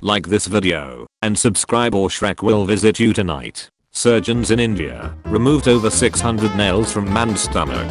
Like this video and subscribe or Shrek will visit you tonight. Surgeons in India removed over 600 nails from man's stomach.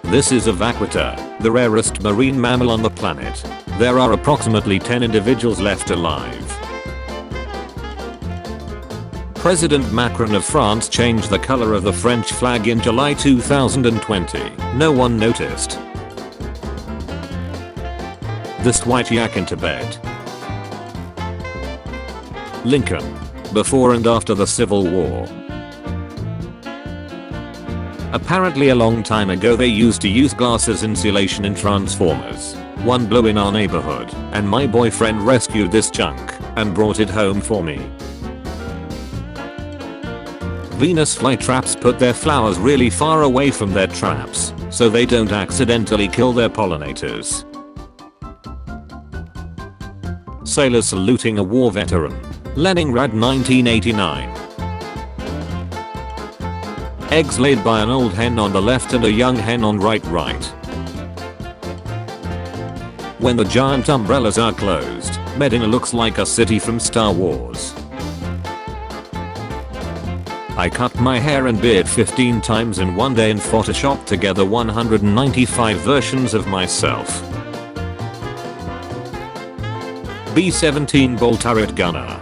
This is a vaquita, the rarest marine mammal on the planet. There are approximately 10 individuals left alive. President Macron of France changed the color of the French flag in July 2020. No one noticed. This white yak in Tibet. Lincoln. Before and after the Civil War. Apparently a long time ago they used to use glass as insulation in transformers. One blew in our neighborhood, and my boyfriend rescued this junk and brought it home for me. Venus flytraps put their flowers really far away from their traps, so they don't accidentally kill their pollinators. Sailor saluting a war veteran. Leningrad 1989. Eggs laid by an old hen on the left and a young hen on right. When the giant umbrellas are closed, Medina looks like a city from Star Wars. I cut my hair and beard 15 times in one day and photoshopped together 195 versions of myself. B-17 Bolt turret gunner.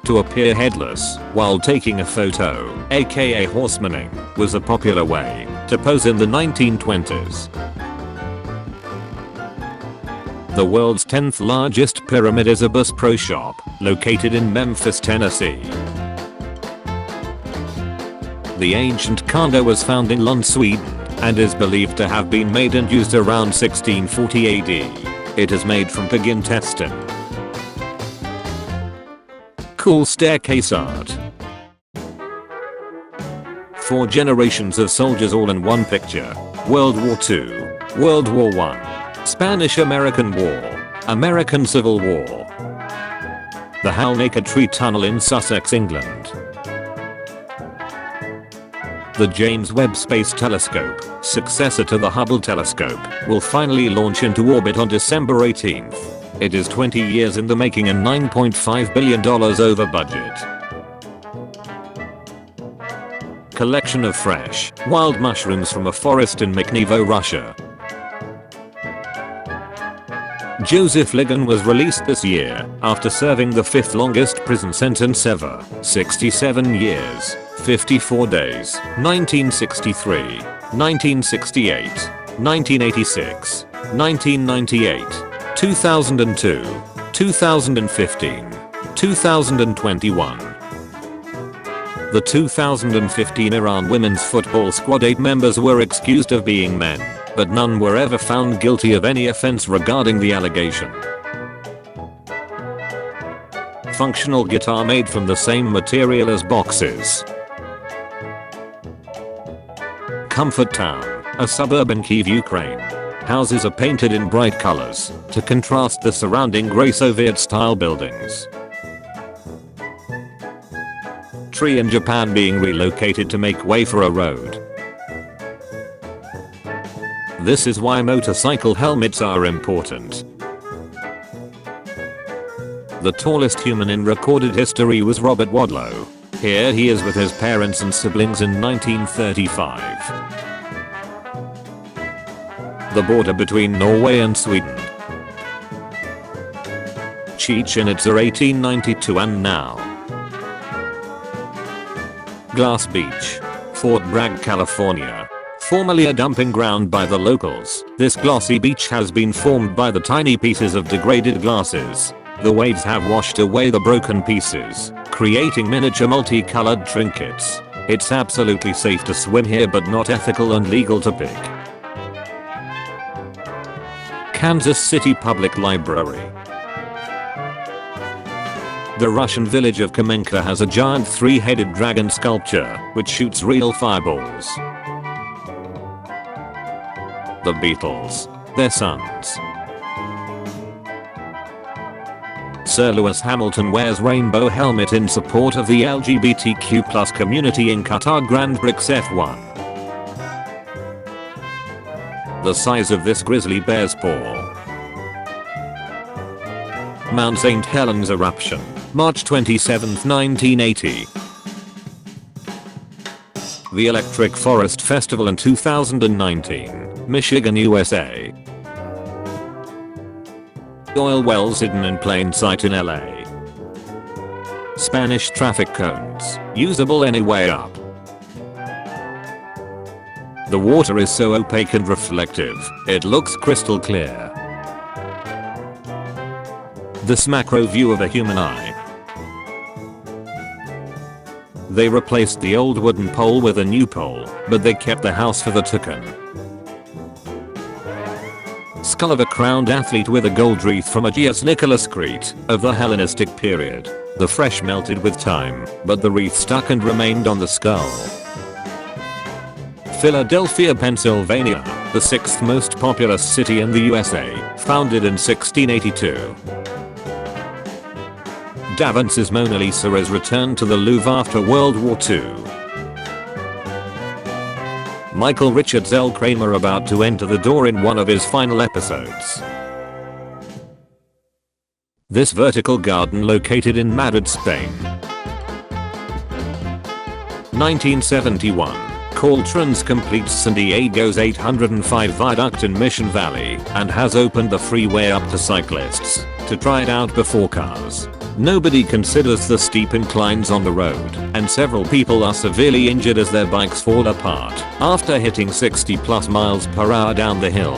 To appear headless while taking a photo, aka horsemaning, was a popular way to pose in the 1920s. The world's 10th largest pyramid is a Bass Pro Shop, located in Memphis, Tennessee. The ancient condo was found in Lund, Sweden, and is believed to have been made and used around 1640 AD. It is made from pig intestine. Cool staircase art. 4 generations of soldiers all in one picture. World War II, World War I. Spanish-American War, American Civil War. The Halnaker Tree Tunnel in Sussex, England. The James Webb Space Telescope, successor to the Hubble telescope, will finally launch into orbit on December 18th. It is 20 years in the making and $9.5 billion over budget. Collection of fresh, wild mushrooms from a forest in Myknevo, Russia. Joseph Ligon was released this year after serving the 5th longest prison sentence ever, 67 years, 54 days, 1963, 1968, 1986, 1998, 2002, 2015, 2021. The 2015 Iran women's football squad 8 members were excused of being men, but none were ever found guilty of any offense regarding the allegation. Functional guitar made from the same material as boxes. Comfort Town, a suburb in Kyiv, Ukraine. Houses are painted in bright colors to contrast the surrounding gray Soviet-style buildings. Tree in Japan being relocated to make way for a road. This is why motorcycle helmets are important. The tallest human in recorded history was Robert Wadlow. Here he is with his parents and siblings in 1935. The border between Norway and Sweden. Chichen Itza 1892 and now. Glass Beach, Fort Bragg, California. Formerly a dumping ground by the locals, this glossy beach has been formed by the tiny pieces of degraded glasses. The waves have washed away the broken pieces, creating miniature multicolored trinkets. It's absolutely safe to swim here but not ethical and legal to pick. Kansas City Public Library. The Russian village of Kamenka has a giant 3-headed dragon sculpture, which shoots real fireballs. The Beatles, their sons. Sir Lewis Hamilton wears rainbow helmet in support of the LGBTQ+ community in Qatar Grand Prix F1. the size of this grizzly bear's paw. Mount St. Helens eruption, March 27, 1980. The Electric Forest Festival in 2019, Michigan, USA. Oil wells hidden in plain sight in LA. Spanish traffic cones, usable anyway up. The water is so opaque and reflective, it looks crystal clear. This macro view of a human eye. They replaced the old wooden pole with a new pole, but they kept the house for the token. Skull of a crowned athlete with a gold wreath from Aegeus Nicholas Crete of the Hellenistic period. The flesh melted with time, but the wreath stuck and remained on the skull. Philadelphia, Pennsylvania, the 6th most populous city in the USA, founded in 1682. Da Vinci's Mona Lisa is returned to the Louvre after World War II. Michael Richards L. Kramer about to enter the door in one of his final episodes. This vertical garden located in Madrid, Spain. 1971. Caltrans completes San Diego's 805 viaduct in Mission Valley and has opened the freeway up to cyclists to try it out before cars. Nobody considers the steep inclines on the road, and several people are severely injured as their bikes fall apart after hitting 60+ miles per hour down the hill.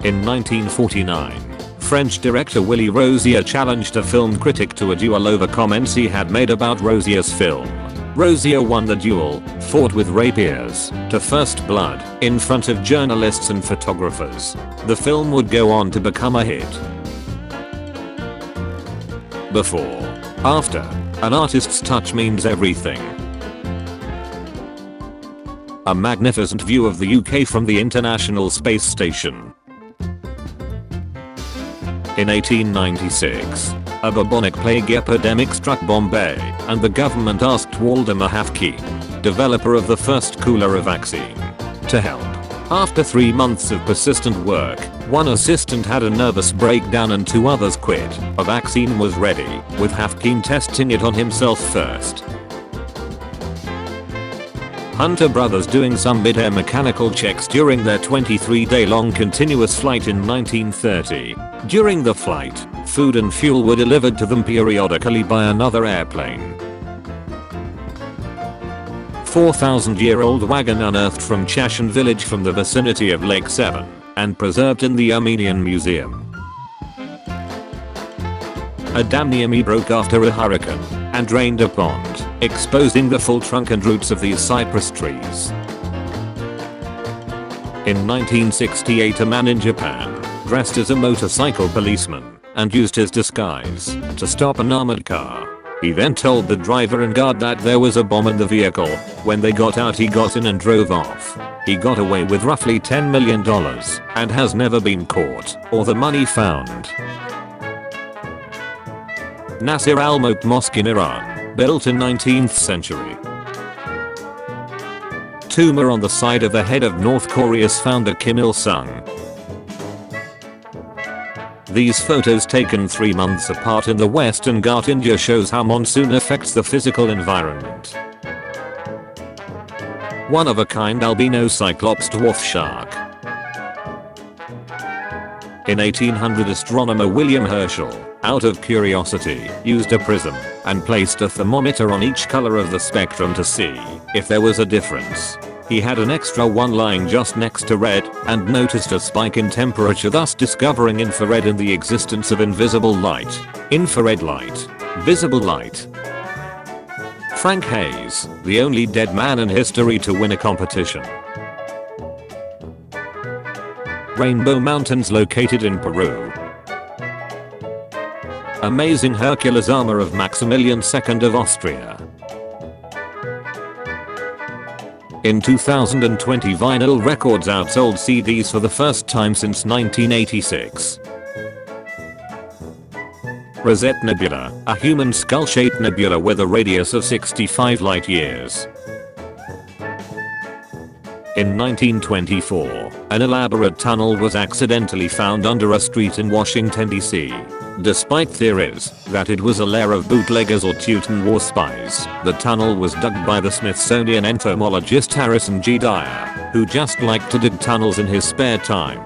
In 1949, French director Willy Rosier challenged a film critic to a duel over comments he had made about Rosier's film. Rosier won the duel, fought with rapiers to first blood in front of journalists and photographers. The film would go on to become a hit. Before. After. An artist's touch means everything. A magnificent view of the UK from the International Space Station. In 1896, a bubonic plague epidemic struck Bombay, and the government asked Waldemar Hafkeen, developer of the first cholera vaccine, to help. After 3 months of persistent work, one assistant had a nervous breakdown and 2 others quit. A vaccine was ready, with Hafkeen testing it on himself first. Hunter brothers doing some mid-air mechanical checks during their 23-day-long continuous flight in 1930. During the flight, food and fuel were delivered to them periodically by another airplane. 4,000-year-old wagon unearthed from Chashan village from the vicinity of Lake Sevan and preserved in the Armenian Museum. A dam near me broke after a hurricane and drained a pond, exposing the full trunk and roots of these cypress trees. In 1968, a man in Japan, dressed as a motorcycle policeman, and used his disguise to stop an armored car. He then told the driver and guard that there was a bomb in the vehicle. When they got out, he got in and drove off. He got away with roughly $10 million and has never been caught or the money found. Nasir al-Mulk Mosque in Iran, built in 19th century. Tumor on the side of the head of North Korea's founder Kim Il-sung. These photos taken 3 months apart in the Western Ghats, India, shows how monsoon affects the physical environment. One of a kind albino Cyclops dwarf shark. In 1800, astronomer William Herschel, out of curiosity, used a prism and placed a thermometer on each color of the spectrum to see if there was a difference. He had an extra one lying just next to red and noticed a spike in temperature, thus discovering infrared and the existence of invisible light. Infrared light. Visible light. Frank Hayes, the only dead man in history to win a competition. Rainbow Mountains located in Peru. Amazing Hercules armor of Maximilian II of Austria. In 2020, vinyl records outsold CDs for the first time since 1986. Rosette Nebula, a human skull-shaped nebula with a radius of 65 light-years. In 1924, an elaborate tunnel was accidentally found under a street in Washington, D.C. Despite theories that it was a lair of bootleggers or Teuton war spies, the tunnel was dug by the Smithsonian entomologist Harrison G. Dyer, who just liked to dig tunnels in his spare time.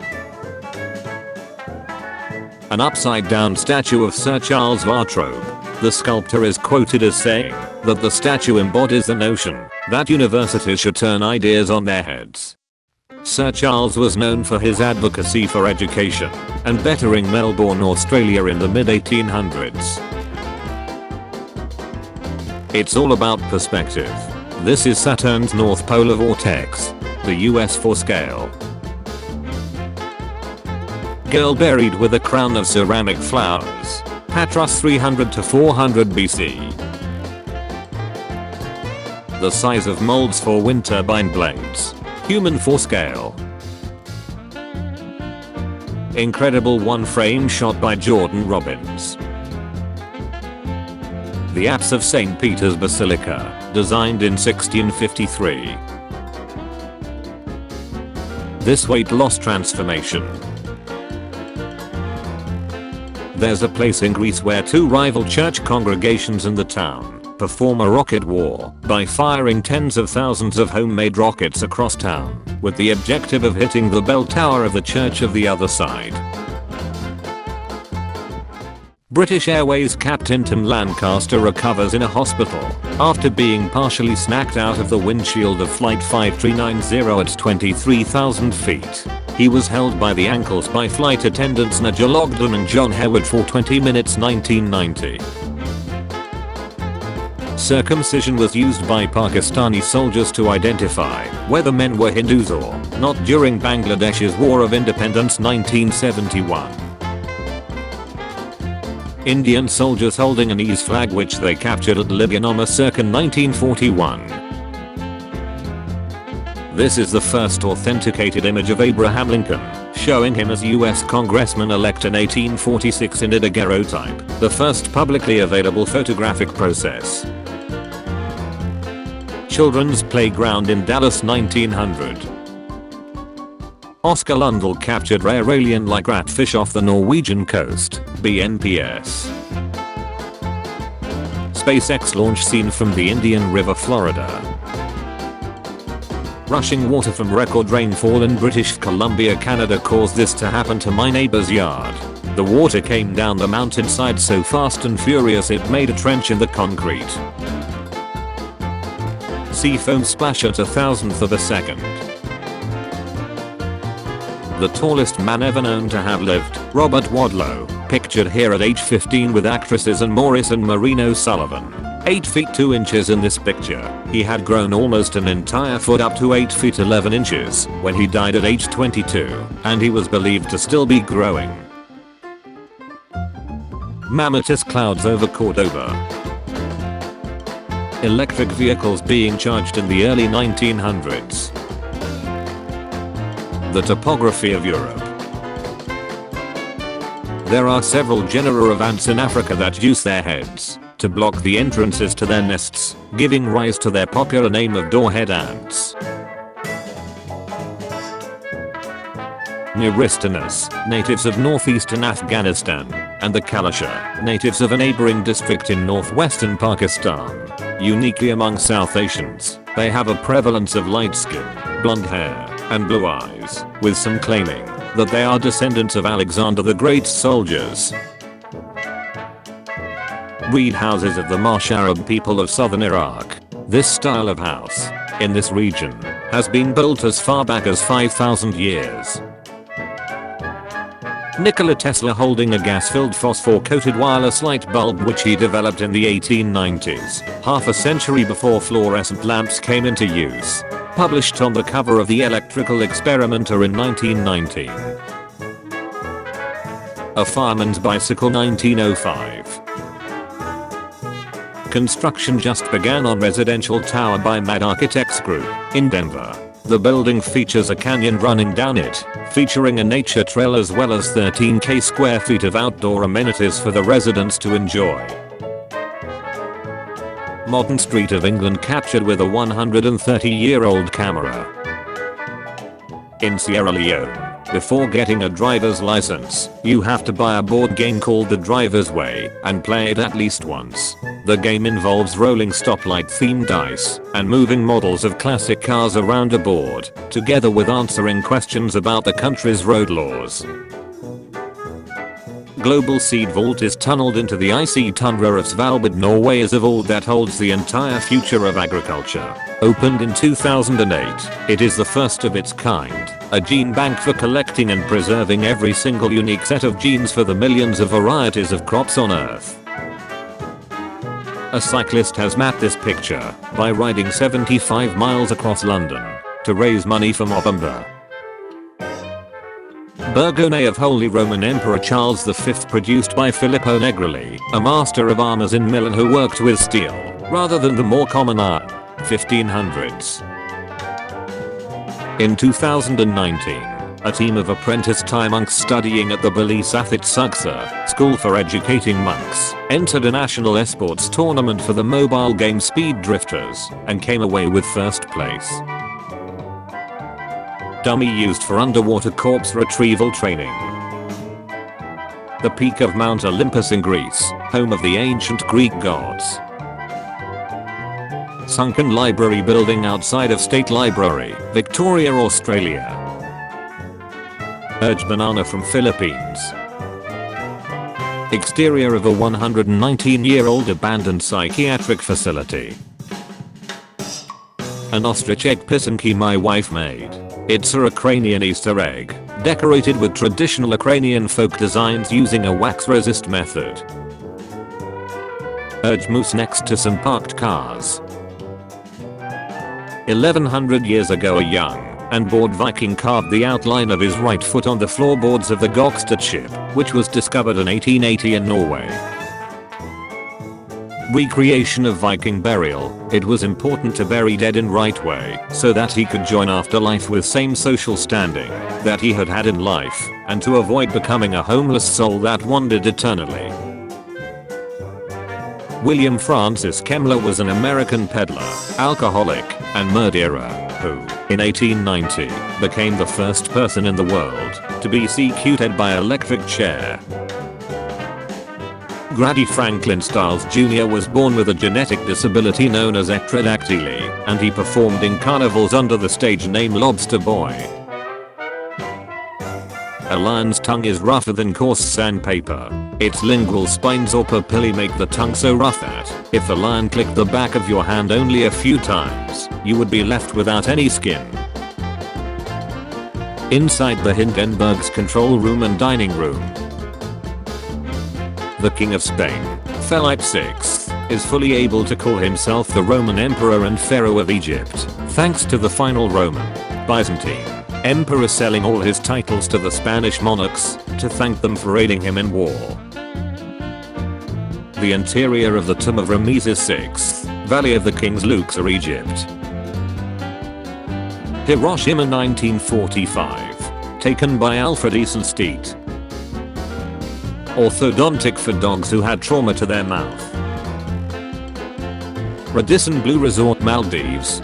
An upside-down statue of Sir Charles Vartrobe. The sculptor is quoted as saying that the statue embodies the notion that universities should turn ideas on their heads. Sir Charles was known for his advocacy for education and bettering Melbourne, Australia in the mid-1800s. It's all about perspective. This is Saturn's North Polar Vortex, the US for scale. Girl buried with a crown of ceramic flowers. Patras 300 to 400 BC. The size of molds for wind turbine blades. Human for scale. Incredible one frame shot by Jordan Robbins. The apse of St. Peter's Basilica, designed in 1653. This weight loss transformation. There's a place in Greece where two rival church congregations in the town perform a rocket war by firing tens of thousands of homemade rockets across town with the objective of hitting the bell tower of the church of the other side. British Airways Captain Tim Lancaster recovers in a hospital after being partially snacked out of the windshield of Flight 5390 at 23,000 feet. He was held by the ankles by flight attendants Nigel Ogden and John Howard for 20 minutes 1990. Circumcision was used by Pakistani soldiers to identify whether men were Hindus or not during Bangladesh's War of Independence 1971. Indian soldiers holding an ease flag which they captured at Libyanoma circa 1941. This is the first authenticated image of Abraham Lincoln, showing him as US congressman-elect in 1846 in a daguerreotype, the first publicly available photographic process. Children's Playground in Dallas 1900. Oscar Lundell captured rare alien-like ratfish off the Norwegian coast, BNPS. SpaceX launch scene from the Indian River, Florida. Rushing water from record rainfall in British Columbia, Canada caused this to happen to my neighbor's yard. The water came down the mountainside so fast and furious it made a trench in the concrete. Sea foam splash at 1,000th of a second. The tallest man ever known to have lived, Robert Wadlow, pictured here at age 15 with actresses Anne Morris and Marino Sullivan. 8 feet 2 inches in this picture. He had grown almost an entire foot up to 8 feet 11 inches when he died at age 22, and he was believed to still be growing. Mammotus clouds over Cordoba. Electric vehicles being charged in the early 1900s. The topography of Europe. There are several genera of ants in Africa that use their heads to block the entrances to their nests, giving rise to their popular name of doorhead ants. Neuristanus, natives of northeastern Afghanistan, and the Kalasha, natives of a neighboring district in northwestern Pakistan. Uniquely among South Asians, they have a prevalence of light skin, blonde hair, and blue eyes, with some claiming that they are descendants of Alexander the Great's soldiers. Reed houses of the Marsh Arab people of southern Iraq. This style of house, in this region, has been built as far back as 5,000 years. Nikola Tesla holding a gas-filled phosphor-coated wireless light bulb which he developed in the 1890s, half a century before fluorescent lamps came into use. Published on the cover of the Electrical Experimenter in 1919. A fireman's bicycle 1905. Construction just began on residential tower by Mad Architects Group in Denver. The building features a canyon running down it, featuring a nature trail as well as 13,000 square feet of outdoor amenities for the residents to enjoy. Modern street of England captured with a 130-year-old camera. In Sierra Leone, before getting a driver's license, you have to buy a board game called The Driver's Way and play it at least once. The game involves rolling stoplight themed dice and moving models of classic cars around a board, together with answering questions about the country's road laws. Global seed vault is tunneled into the icy tundra of Svalbard, Norway, is a vault that holds the entire future of agriculture. Opened in 2008, it is the first of its kind, a gene bank for collecting and preserving every single unique set of genes for the millions of varieties of crops on Earth. A cyclist has mapped this picture by riding 75 miles across London to raise money for Movember. Burgonet of Holy Roman Emperor Charles V, produced by Filippo Negrelli, a master of armors in Milan who worked with steel rather than the more common iron. 1500s. In 2019, a team of apprentice Thai monks studying at the Bali Sathit Suksa School for Educating Monks entered a national esports tournament for the mobile game Speed Drifters and came away with first place. Dummy used for underwater corpse retrieval training. The peak of Mount Olympus in Greece, home of the ancient Greek gods. Sunken library building outside of State Library, Victoria, Australia. Urge banana from Philippines. Exterior of a 119-year-old abandoned psychiatric facility. An ostrich egg pisonki my wife made. It's a Ukrainian Easter egg, decorated with traditional Ukrainian folk designs using a wax resist method. Urge moose next to some parked cars. 1100 years ago, a young and bored Viking carved the outline of his right foot on the floorboards of the Gokstad ship, which was discovered in 1880 in Norway. Recreation of Viking burial. It was important to bury dead in right way, so that he could join afterlife with same social standing that he had had in life, and to avoid becoming a homeless soul that wandered eternally. William Francis Kemmler was an American peddler, alcoholic, and murderer who, in 1890, became the first person in the world to be CQ'd by electric chair. Grady Franklin Stiles Jr. was born with a genetic disability known as ectrodactyly, and he performed in carnivals under the stage name Lobster Boy. A lion's tongue is rougher than coarse sandpaper. Its lingual spines or papillae make the tongue so rough that, if a lion clicked the back of your hand only a few times, you would be left without any skin. Inside the Hindenburg's control room and dining room, the King of Spain, Philip VI, is fully able to call himself the Roman Emperor and Pharaoh of Egypt, thanks to the final Roman, Byzantine, Emperor selling all his titles to the Spanish monarchs to thank them for aiding him in war. The interior of the tomb of Ramesses VI, Valley of the Kings, Luxor, Egypt. Hiroshima 1945, taken by Alfred Eisenstedt. Orthodontic for dogs who had trauma to their mouth. Radisson Blue Resort, Maldives.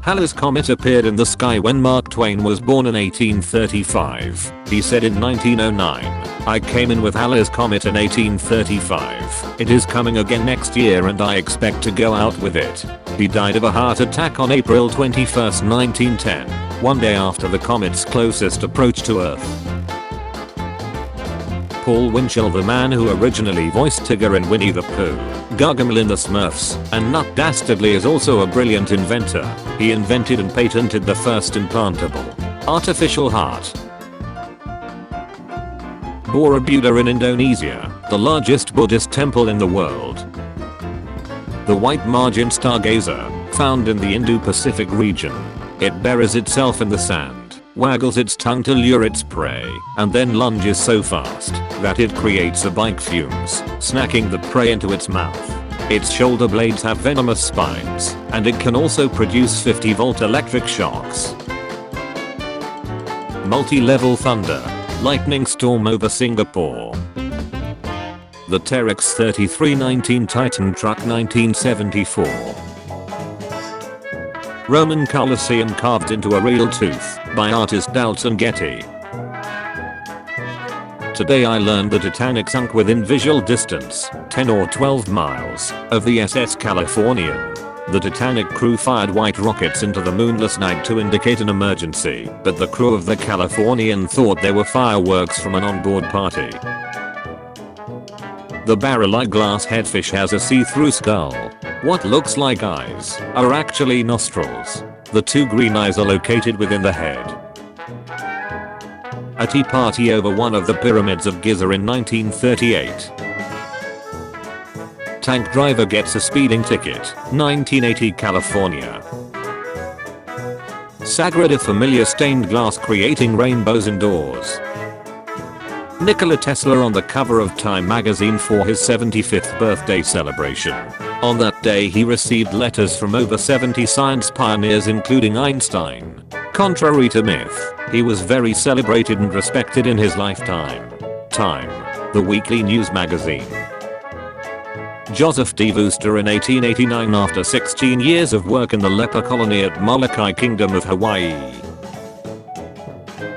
Halley's Comet appeared in the sky when Mark Twain was born in 1835. He said in 1909, "I came in with Halley's Comet in 1835. It is coming again next year and I expect to go out with it." He died of a heart attack on April 21, 1910, one day after the comet's closest approach to Earth. Paul Winchell, the man who originally voiced Tigger in Winnie the Pooh, Gargamel in the Smurfs, and Nut Dastardly, is also a brilliant inventor. He invented and patented the first implantable artificial heart. Borobudur in Indonesia, the largest Buddhist temple in the world. The White Margin Stargazer, found in the Indo-Pacific region. It buries itself in the sand, waggles its tongue to lure its prey, and then lunges so fast that it creates a bike fumes, snacking the prey into its mouth. Its shoulder blades have venomous spines, and it can also produce 50-volt electric shocks. Multilevel thunder, lightning storm over Singapore. The Terex 3319 Titan truck 1974. Roman Colosseum carved into a real tooth by artist Dalton Getty. Today I learned the Titanic sunk within visual distance, 10 or 12 miles, of the SS Californian. The Titanic crew fired white rockets into the moonless night to indicate an emergency, but the crew of the Californian thought they were fireworks from an onboard party. The barrel-like glass headfish has a see-through skull. What looks like eyes are actually nostrils. The two green eyes are located within the head. A tea party over one of the pyramids of Giza in 1938. Tank driver gets a speeding ticket, 1980 California. Sagrada Familia stained glass creating rainbows indoors. Nikola Tesla on the cover of Time magazine for his 75th birthday celebration. On that day he received letters from over 70 science pioneers including Einstein. Contrary to myth, he was very celebrated and respected in his lifetime. Time, the weekly news magazine. Joseph D. Wooster in 1889 after 16 years of work in the leper colony at Molokai Kingdom of Hawaii.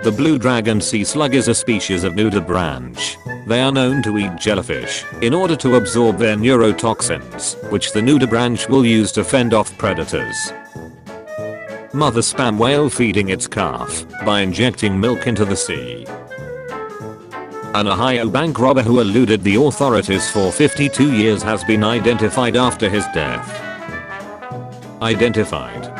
The blue dragon sea slug is a species of nudibranch. They are known to eat jellyfish in order to absorb their neurotoxins, which the nudibranch will use to fend off predators. Mother sperm whale feeding its calf by injecting milk into the sea. An Ohio bank robber who eluded the authorities for 52 years has been identified after his death. Identified.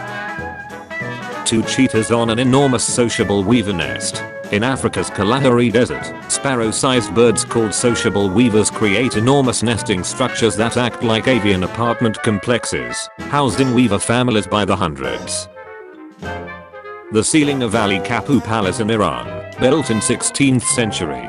Two cheetahs on an enormous sociable weaver nest. In Africa's Kalahari Desert, sparrow-sized birds called sociable weavers create enormous nesting structures that act like avian apartment complexes, housing weaver families by the hundreds. The ceiling of Ali Kapu Palace in Iran, built in 16th century,